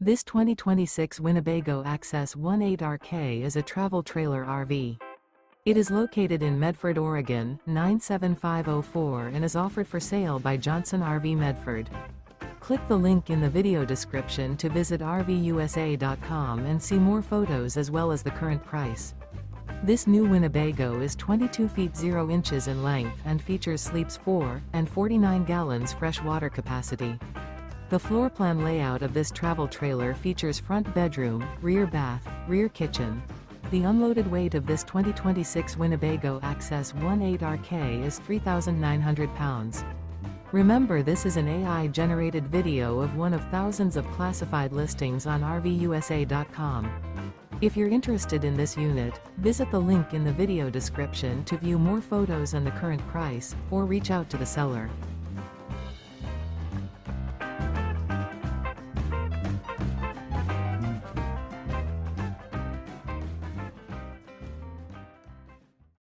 This 2026 Winnebago Access 18RK is a travel trailer RV. It is located in Medford, Oregon, 97504 and is offered for sale by Johnson RV Medford. Click the link in the video description to visit RVUSA.com and see more photos as well as the current price. This new Winnebago is 22 feet 0 inches in length and features sleeps 4 and 49 gallons fresh water capacity. The floor plan layout of this travel trailer features front bedroom, rear bath, rear kitchen. The unloaded weight of this 2026 Winnebago Access 18RK is 3,900 pounds. Remember, this is an AI-generated video of one of thousands of classified listings on RVUSA.com. If you're interested in this unit, visit the link in the video description to view more photos and the current price, or reach out to the seller.